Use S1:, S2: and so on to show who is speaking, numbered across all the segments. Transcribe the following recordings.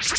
S1: Halo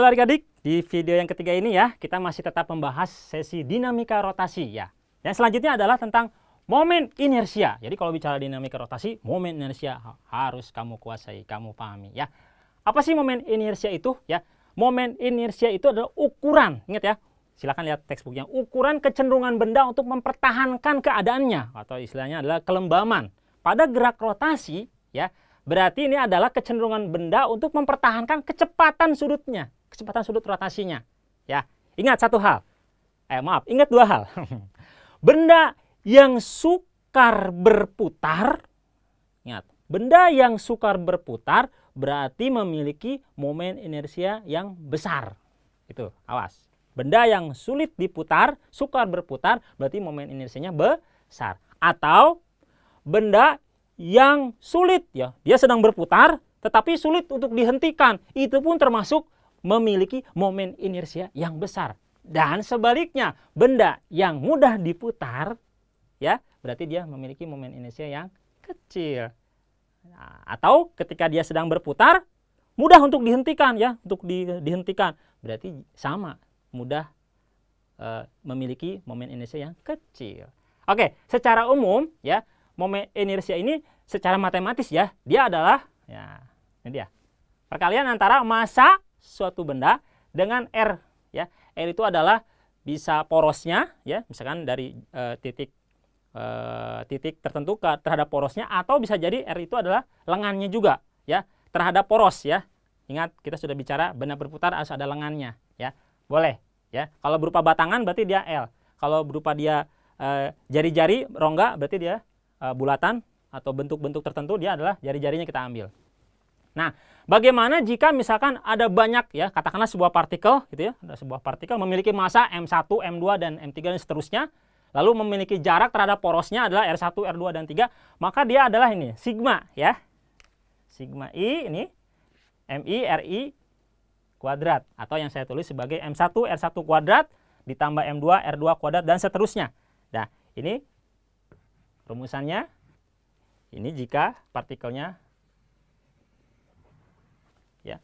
S1: adik-adik, di video yang ketiga ini ya, kita masih tetap membahas sesi dinamika rotasi ya. Yang selanjutnya adalah tentang momen inersia. Jadi kalau bicara dinamika rotasi, momen inersia harus kamu kuasai, kamu pahami ya. Apa sih momen inersia itu ya? Momen inersia itu adalah ukuran, ingat ya. Silakan lihat textbooknya. Ukuran kecenderungan benda untuk mempertahankan keadaannya atau istilahnya adalah kelembaman. Pada gerak rotasi ya, berarti ini adalah kecenderungan benda untuk mempertahankan kecepatan sudutnya, kecepatan sudut rotasinya. Ya, ingat satu hal. Ingat dua hal. Benda yang sukar berputar, ingat, benda yang sukar berputar berarti memiliki momen inersia yang besar. Itu, awas. Benda yang sulit diputar, sukar berputar, berarti momen inersianya besar. Atau benda yang sulit ya, dia sedang berputar tetapi sulit untuk dihentikan, itu pun termasuk memiliki momen inersia yang besar. Dan sebaliknya, benda yang mudah diputar ya, berarti dia memiliki momen inersia yang kecil. Nah, atau ketika dia sedang berputar mudah untuk dihentikan ya, untuk dihentikan, berarti sama, mudah memiliki momen inersia yang kecil. Oke, secara umum ya, momen inersia ini secara matematis ya, dia adalah ya, ini dia, perkalian antara massa suatu benda dengan R ya. R itu adalah bisa porosnya ya, misalkan dari titik tertentu terhadap porosnya, atau bisa jadi R itu adalah lengannya juga ya, terhadap poros ya. Ingat, kita sudah bicara benda berputar harus ada lengannya ya. Boleh ya. Kalau berupa batangan berarti dia L. Kalau berupa dia jari-jari rongga berarti dia bulatan, atau bentuk-bentuk tertentu dia adalah jari-jarinya kita ambil. Nah, bagaimana jika misalkan ada banyak ya, katakanlah sebuah partikel gitu ya, ada sebuah partikel memiliki massa M1, M2 dan M3 dan seterusnya, lalu memiliki jarak terhadap porosnya adalah R1, R2 dan 3, maka dia adalah ini sigma ya. Sigma I ini MI RI kuadrat, atau yang saya tulis sebagai M1 R1 kuadrat ditambah M2 R2 kuadrat dan seterusnya. Nah, ini rumusannya, ini jika partikelnya ya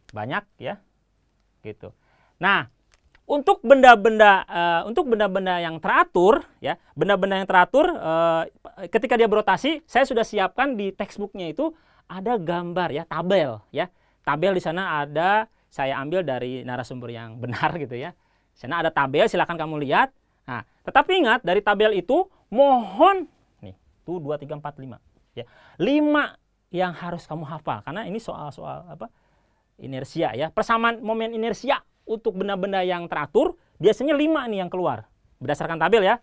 S1: banyak ya, gitu. Nah, untuk benda-benda yang teratur ya, benda-benda yang teratur ketika dia berotasi, saya sudah siapkan di textbooknya itu ada gambar ya, tabel ya. Tabel di sana ada, saya ambil dari narasumber yang benar gitu ya. Di sana ada tabel, silakan kamu lihat. Nah, tetapi ingat, dari tabel itu mohon 1, 2, 3, 4, 5 ya. 5 yang harus kamu hafal karena ini soal-soal apa? Inersia ya. Persamaan momen inersia untuk benda-benda yang teratur biasanya 5 nih yang keluar berdasarkan tabel ya.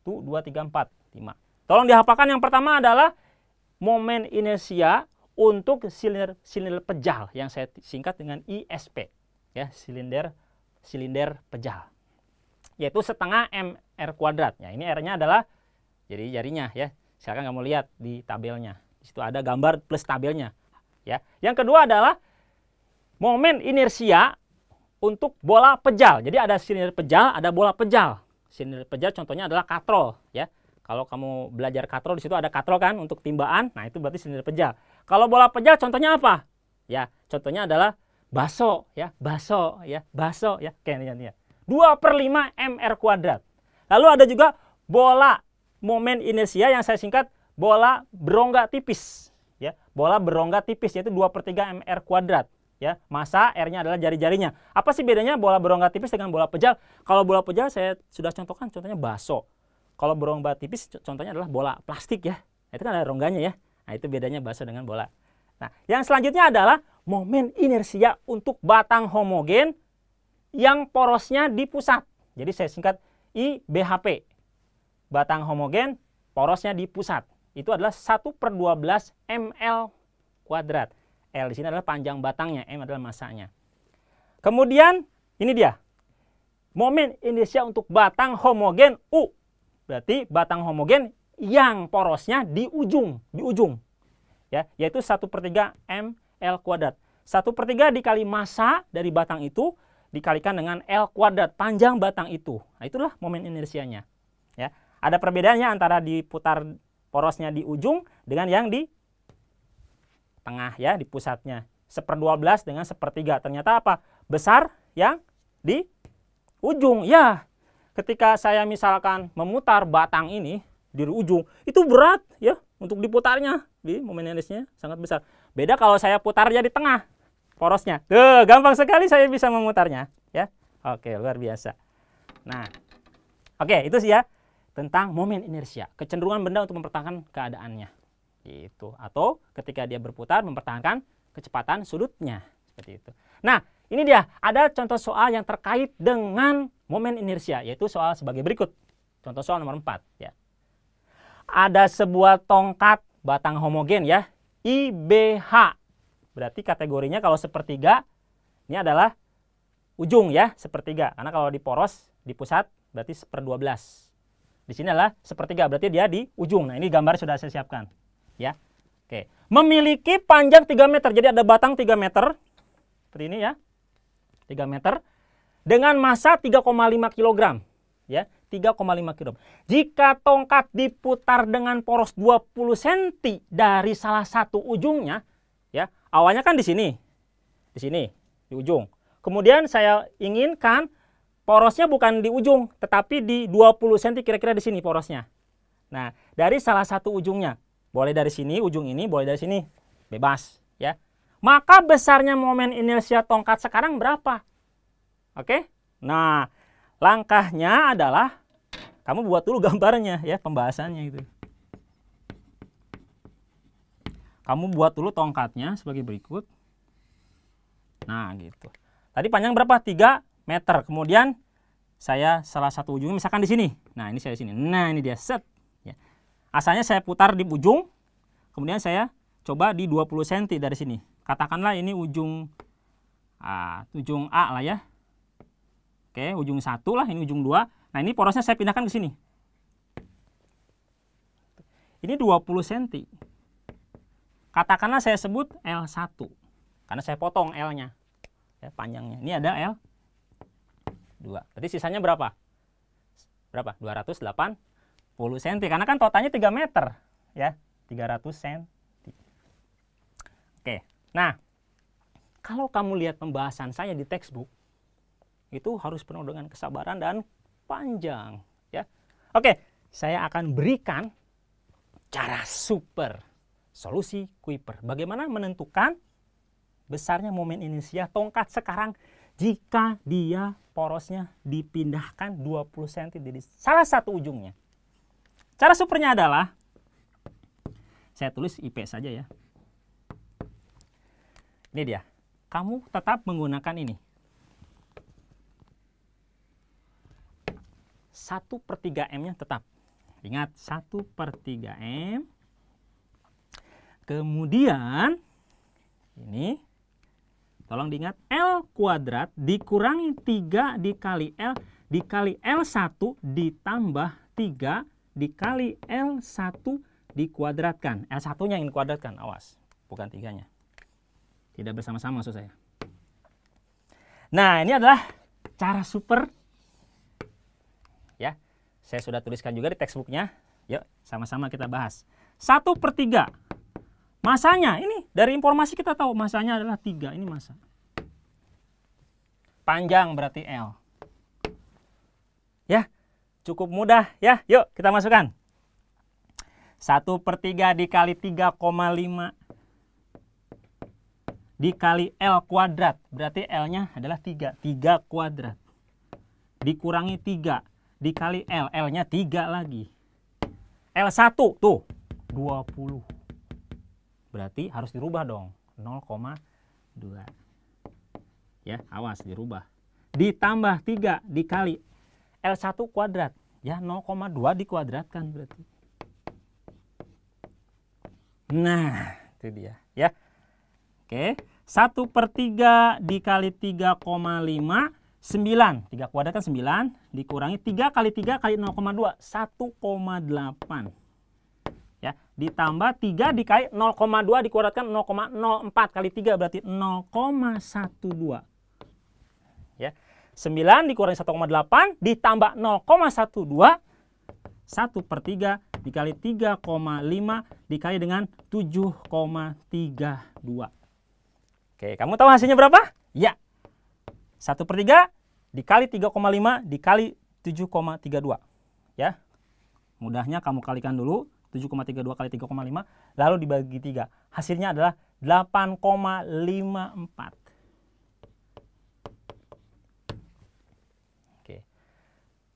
S1: 1, 2, 3, 4, 5. Tolong dihafalkan. Yang pertama adalah momen inersia untuk silinder pejal yang saya singkat dengan ISP ya, silinder pejal. Yaitu setengah MR kuadrat. Ya, ini R-nya adalah jadi jarinya ya. Silakan kamu lihat di tabelnya. Di situ ada gambar plus tabelnya ya. Yang kedua adalah momen inersia untuk bola pejal. Jadi ada silinder pejal, ada bola pejal. Silinder pejal contohnya adalah katrol ya. Kalau kamu belajar katrol, di situ ada katrol kan untuk timbaan. Nah, itu berarti silinder pejal. Kalau bola pejal contohnya apa? Ya, contohnya adalah baso ya, baso ya, baso ya. Oke, ini 2/5 MR kuadrat. Lalu ada juga bola momen inersia yang saya singkat bola berongga tipis ya. Bola berongga tipis yaitu 2/3 MR kuadrat ya. Massa R-nya adalah jari-jarinya. Apa sih bedanya bola berongga tipis dengan bola pejal? Kalau bola pejal saya sudah contohkan, contohnya baso. Kalau berongga tipis contohnya adalah bola plastik ya. Nah, itu kan ada rongganya ya. Nah, itu bedanya baso dengan bola. Nah, yang selanjutnya adalah momen inersia untuk batang homogen yang porosnya di pusat. Jadi saya singkat IBHP. Batang homogen porosnya di pusat. Itu adalah 1/12 ml kuadrat. L di sini adalah panjang batangnya, M adalah massanya. Kemudian ini dia. Momen inersia untuk batang homogen U. Berarti batang homogen yang porosnya di ujung ya, yaitu 1/3 ml kuadrat. 1/3 dikali massa dari batang itu dikalikan dengan L kuadrat, panjang batang itu. Nah, itulah momen inersianya. Ya. Ada perbedaannya antara diputar porosnya di ujung dengan yang di tengah, ya, di pusatnya. 1/12 dengan 1/3. Ternyata apa? Besar yang di ujung. Ya, ketika saya misalkan memutar batang ini di ujung, itu berat ya untuk diputarnya. Di momen inersinya sangat besar. Beda kalau saya putarnya di tengah porosnya. Tuh, gampang sekali saya bisa memutarnya, ya. Oke, luar biasa. Nah, oke, itu sih ya tentang momen inersia, kecenderungan benda untuk mempertahankan keadaannya. Gitu. Atau ketika dia berputar mempertahankan kecepatan sudutnya, seperti itu. Nah, ini dia, ada contoh soal yang terkait dengan momen inersia, yaitu soal sebagai berikut. Contoh soal nomor 4, ya. Ada sebuah tongkat batang homogen, ya, IBH. Berarti kategorinya kalau sepertiga, ini adalah ujung, ya, sepertiga. Karena kalau di poros, di pusat, berarti 1/12. Di sini adalah sepertiga, berarti dia di ujung. Nah, ini gambar sudah saya siapkan, ya. Oke. Memiliki panjang 3 meter. Jadi ada batang 3 meter. Seperti ini, ya. 3 meter. Dengan massa 3,5 kg. Ya, 3,5 kg. Jika tongkat diputar dengan poros 20 cm dari salah satu ujungnya, ya. Awalnya kan di sini. Di ujung. Kemudian saya inginkan porosnya bukan di ujung, tetapi di 20 cm kira-kira di sini porosnya. Nah, dari salah satu ujungnya. Boleh dari sini, ujung ini, boleh dari sini. Bebas, ya. Maka besarnya momen inersia tongkat sekarang berapa? Oke? Nah, langkahnya adalah kamu buat dulu gambarnya, ya, pembahasannya itu. Kamu buat dulu tongkatnya sebagai berikut. Nah, gitu. Tadi panjang berapa? 3 meter. Kemudian saya salah satu ujungnya misalkan di sini. Nah, ini saya di sini. Nah, ini dia, set. Ya. Asalnya saya putar di ujung, kemudian saya coba di 20 cm dari sini. Katakanlah ini ujung A lah, ya. Oke, ujung 1 lah, ini ujung 2. Nah, ini porosnya saya pindahkan ke sini. Ini 20 cm. Katakanlah saya sebut L1. Karena saya potong L-nya. Ya, panjangnya. Ini ada L2. Berarti sisanya berapa? Berapa? 280 cm. Karena kan totalnya 3 meter. Ya, 300 cm. Oke. Nah, kalau kamu lihat pembahasan saya di textbook, itu harus penuh dengan kesabaran dan panjang. Ya. Oke, saya akan berikan cara super solusi Kuiper. Bagaimana menentukan besarnya momen inersia tongkat sekarang jika dia porosnya dipindahkan 20 cm dari salah satu ujungnya. Cara supernya adalah, saya tulis IP saja, ya. Ini dia. Kamu tetap menggunakan ini. 1/3 M-nya tetap. Ingat, 1/3 M. Kemudian, ini, tolong diingat, L kuadrat dikurangi 3 dikali L dikali L1 ditambah 3 dikali L1 dikuadratkan. L1-nya yang dikuadratkan, awas, bukan 3-nya. Tidak bersama-sama maksud saya. Nah, ini adalah cara super. Ya, saya sudah tuliskan juga di textbooknya. Yuk, sama-sama kita bahas. 1/3. Masanya, ini dari informasi kita tahu masanya adalah 3. Ini massa. Panjang berarti L. Ya, cukup mudah, ya. Yuk, kita masukkan. 1/3 dikali 3,5 dikali L kuadrat. Berarti L-nya adalah 3. 3 kuadrat. Dikurangi 3 dikali L. L-nya 3 lagi. L1 tuh 20. Berarti harus dirubah dong. 0,2. Ya, awas dirubah. Ditambah 3 dikali L1 kuadrat. Ya, 0,2 dikuadratkan berarti. Nah, itu dia. Ya. Oke. 1/3 dikali 3,5. 9. 3 kuadrat kan 9. Dikurangi 3 kali 3 kali 0,2. 1,8. Ya, ditambah 3 dikali 0,2 dikuadratkan 0,04 kali 3 berarti 0,12. Ya. 9 dikurangi 1,8 ditambah 0,12, 1/3 dikali 3,5 dikali dengan 7,32. Oke, kamu tahu hasilnya berapa? Ya, 1/3 dikali 3,5 dikali 7,32. Ya, mudahnya kamu kalikan dulu 7,32 kali 3,5 lalu dibagi 3. Hasilnya adalah 8,54. Oke.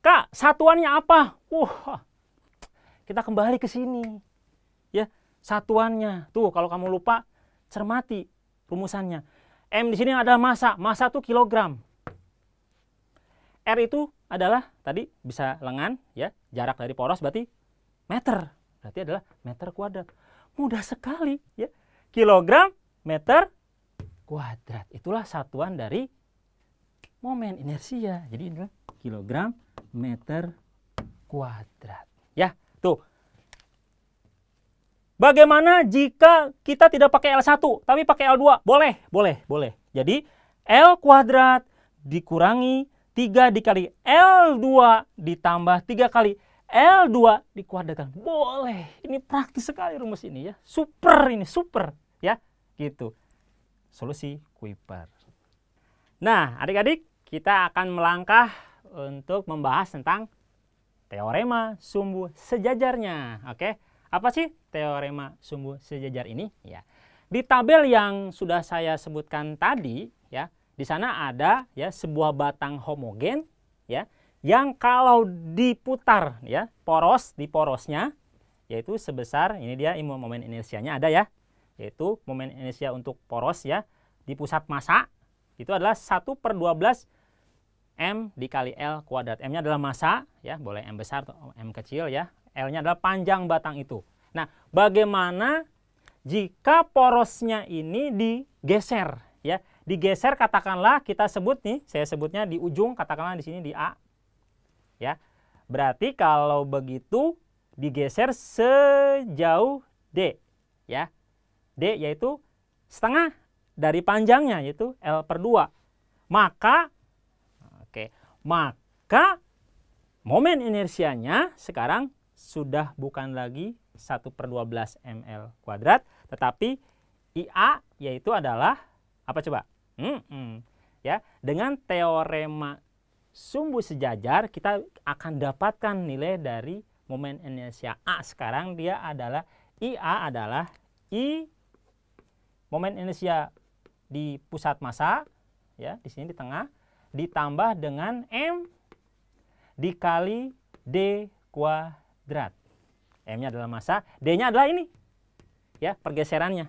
S1: Kak, satuannya apa? Kita kembali ke sini. Ya, satuannya. Tuh, kalau kamu lupa, cermati rumusannya. M di sini adalah massa. Massa itu kilogram. R itu adalah tadi bisa lengan, ya. Jarak dari poros berarti meter. Berarti adalah meter kuadrat. Mudah sekali, ya. Kilogram meter kuadrat. Itulah satuan dari momen inersia. Jadi adalah kilogram meter kuadrat. Ya, tuh. Bagaimana jika kita tidak pakai L1 tapi pakai L2? Boleh. Jadi L kuadrat dikurangi 3 dikali L2 ditambah 3 kali L2 dikuadratkan. Boleh. Ini praktis sekali rumus ini ya. Super ya. Gitu. Solusi Kuiper. Nah, adik-adik, kita akan melangkah untuk membahas tentang teorema sumbu sejajarnya. Oke. Apa sih teorema sumbu sejajar ini? Ya. Di tabel yang sudah saya sebutkan tadi, ya, di sana ada ya sebuah batang homogen, ya, yang kalau diputar, ya, di porosnya, yaitu sebesar, ini dia momen inersianya ada ya, yaitu momen inersia untuk poros ya di pusat massa itu adalah 1/12 M dikali L kuadrat. M-nya adalah massa, ya, boleh M besar atau M kecil ya. L-nya adalah panjang batang itu. Nah, bagaimana jika porosnya ini digeser, ya? Digeser, katakanlah kita sebut nih, saya sebutnya di ujung, katakanlah di sini di A. Ya. Berarti kalau begitu digeser sejauh D, ya. D yaitu setengah dari panjangnya, yaitu L/2. Maka momen inersianya sekarang sudah bukan lagi 1/12 ml kuadrat, tetapi IA yaitu adalah apa coba? Ya, dengan teorema sumbu sejajar kita akan dapatkan nilai dari momen inersia A. Sekarang dia adalah IA adalah I momen inersia di pusat massa, ya, di sini di tengah, ditambah dengan M dikali D kuadrat. M-nya adalah massa, D-nya adalah ini, ya, pergeserannya.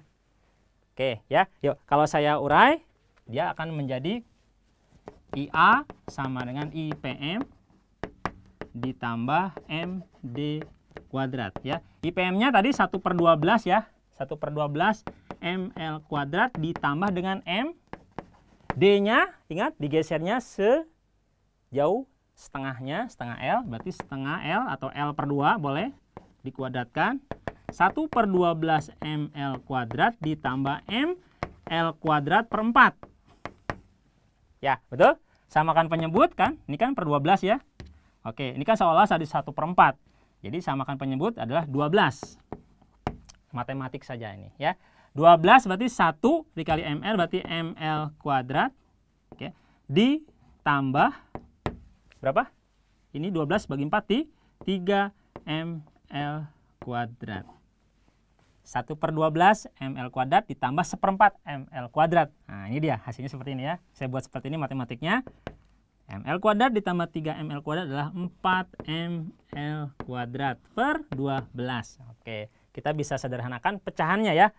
S1: Oke, ya, yuk, kalau saya urai, dia akan menjadi IA sama dengan IPM ditambah MD kuadrat, ya. IPM-nya tadi 1/12 ya, 1/12 ml kuadrat ditambah dengan M. D-nya, ingat, digesernya sejauh setengahnya, setengah L, berarti setengah L atau L/2 boleh dikuadratkan. 1/12 ml kuadrat ditambah M L kuadrat per 4. Ya, betul? Samakan penyebut kan? Ini kan per 12 ya. Oke, ini kan seolah jadi 1/4. Jadi samakan penyebut adalah 12. Matematik saja ini ya. 12 berarti 1 dikali ml berarti ml kuadrat. Oke. Ditambah berapa? Ini 12 bagi 4 di 3 ml kuadrat. 1/12 ml kuadrat ditambah 1/4 ml kuadrat. Nah, ini dia hasilnya seperti ini ya. Saya buat seperti ini matematiknya. ml kuadrat ditambah 3 ml kuadrat adalah 4 ml kuadrat per 12. Oke, kita bisa sederhanakan pecahannya ya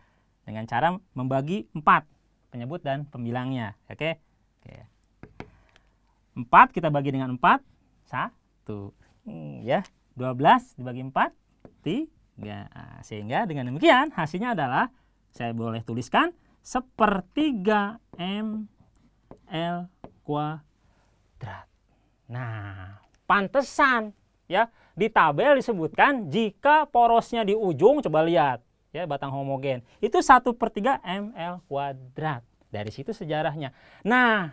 S1: dengan cara membagi 4 penyebut dan pembilangnya. Oke. 4 kita bagi dengan 4, 1. Ya, 12 dibagi 4, 3. Sehingga dengan demikian hasilnya adalah, saya boleh tuliskan, 1/3 ml kuadrat. Nah, pantesan ya di tabel disebutkan jika porosnya di ujung, coba lihat ya, batang homogen itu 1/3 ml kuadrat. Dari situ sejarahnya. Nah,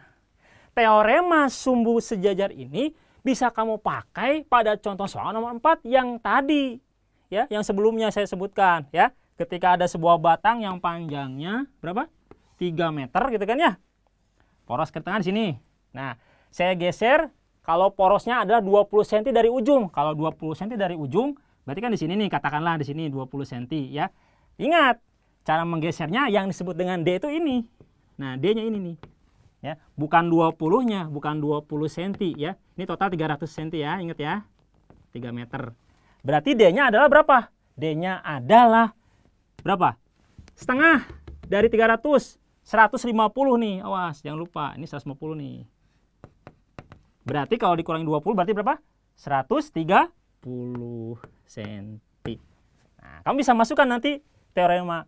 S1: teorema sumbu sejajar ini bisa kamu pakai pada contoh soal nomor 4 yang tadi, ya, yang sebelumnya saya sebutkan, ya. Ketika ada sebuah batang yang panjangnya berapa? 3 meter gitu kan ya. Poros ke tengah di sini. Nah, saya geser kalau porosnya adalah 20 cm dari ujung. Kalau 20 cm dari ujung, berarti kan di sini nih, katakanlah di sini 20 cm ya. Ingat, cara menggesernya yang disebut dengan D itu ini. Nah, D-nya ini nih. Ya, bukan 20-nya, bukan 20 cm ya. Ini total 300 cm ya, ingat ya. 3 meter. Berarti D-nya adalah berapa? D-nya adalah berapa? Setengah dari 300. 150 nih, awas, jangan lupa. Ini 150 nih. Berarti kalau dikurangi 20 berarti berapa? 130 cm. Nah, kamu bisa masukkan nanti teorema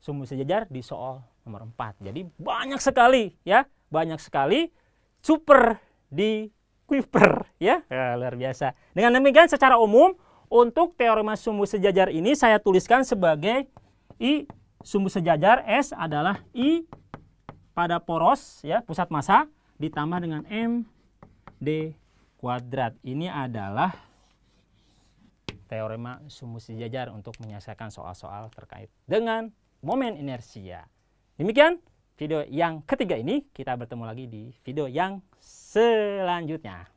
S1: sumbu sejajar di soal nomor 4. Jadi banyak sekali ya, banyak sekali super di Kuiper ya. Luar biasa. Dengan demikian secara umum untuk teorema sumbu sejajar ini saya tuliskan sebagai I sumbu sejajar S adalah I pada poros ya, pusat massa ditambah dengan M D kuadrat. Ini adalah teorema sumbu sejajar untuk menyelesaikan soal-soal terkait dengan momen inersia. Demikian video yang ketiga ini, kita bertemu lagi di video yang selanjutnya.